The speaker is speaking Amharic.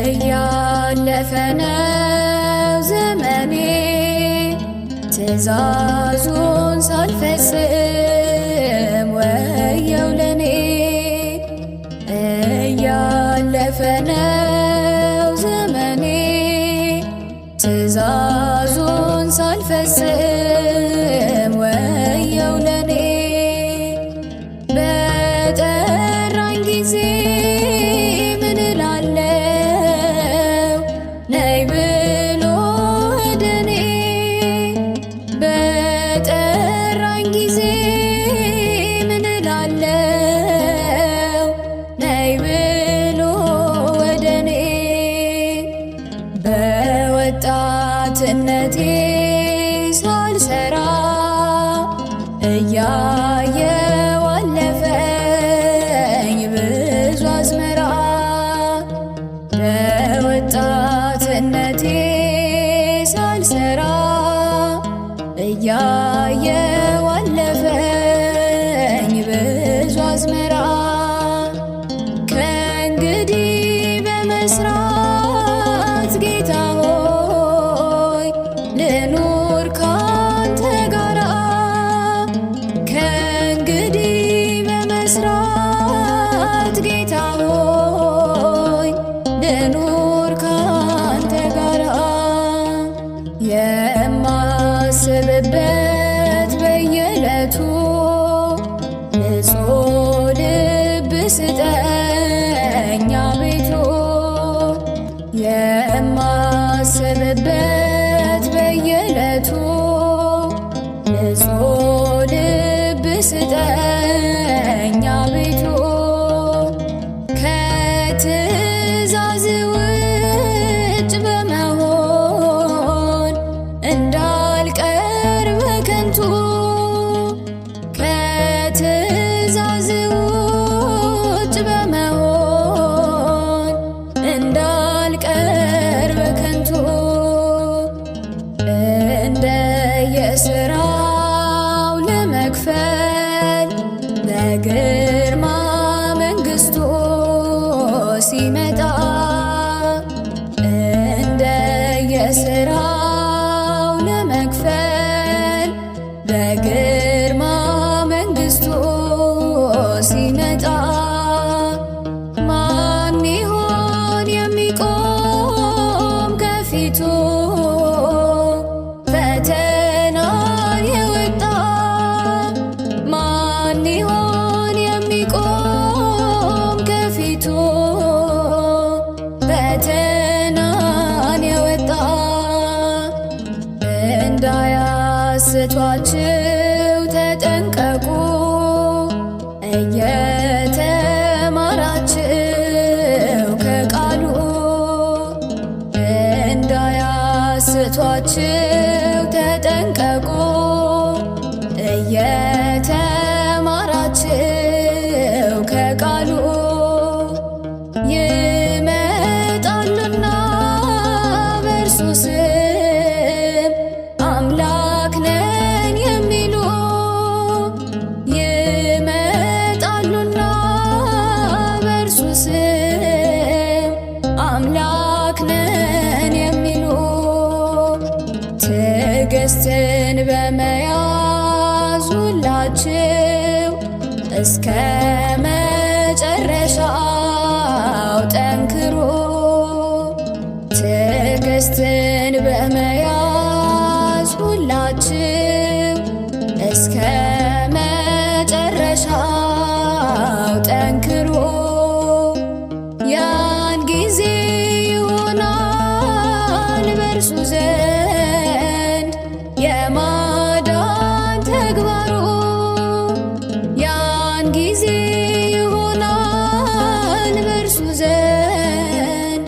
እያለፈ ነው ዘመኔ ትእዛዙን ሳልፈጽም ወየው ለኔ። እያለፈ ነው ዘመኔ ትእዛዙን ሳልፈጽም ወየው ለኔ። በጠራኝ ጊዜ ምን እላለሁ ነይ ብሎ ወደ እኔ። በጠራኝ ጊዜ ምን እላለሁ ነይ ብሎ ወደ እኔ። በወጣትነቴ ሳልሰራ እያየው አለፈኝ ብዙ አዝመራ። በወጣትነቴ ሳልሰራ እያየው አለፈኝ ብዙ አዝመራ። ከእንግዲህ በመስራት ጌታ ሆይ ልኑር ካንተ ጋራ። ከእንግዲህ በመስራት ጌታ ሆይ ልኑር ካንተ ጋራ። የማስብበት በየዕለቱ ንጹሕ ልብ ስጠኝ አቤቱ። የማስብበት በየዕለቱ ንጹሕ ልብ ስጠኝ አቤቱ። ከትእዛዝ ውጭ በመሆን እንዳልቀር በከንቱ። ከትእዛዝ ውጭ በመሆን እንዳልቀር በከንቱ። እንደየሥራው ለመክፈል ለግርማ መንግሥቱ ሲመጣ። እንደየሥራው ለመክፈል ለግርማ መንግሥቱ ሲመጣ። ማን ይሆን የሚቆም ከፊቱ ፈተናን የወጣ? ማን ይሆን የሚቆም ከፊቱ ፈተናን የወጣ? እንዳያስቷችሁ ተጠንቀቁ እየተማራችሁ ከቃሉ። እንዳያስቷችሁ ተጠንቀቁ እየተማራችሁ ከቃሉ። ይመጣሉና በእርሱ ስም አምላክ ነን የሚሉ። ይመጣሉና በእርሱ ስም አምላክ ነን የሚሉ። ትዕግስትን በመያዝ ሁላችሁ እስከ መጨረሻው ጠንክሩ። ትዕግስትን በመያዝ ሁላችሁ እስከ መጨረሻው ጠንክሩ። ያን ጊዜ ይሆናል በእርሱ ዘንድ የማዳን ተግባሩ። ያን ጊዜ ይሆናል በእርሱ ዘንድ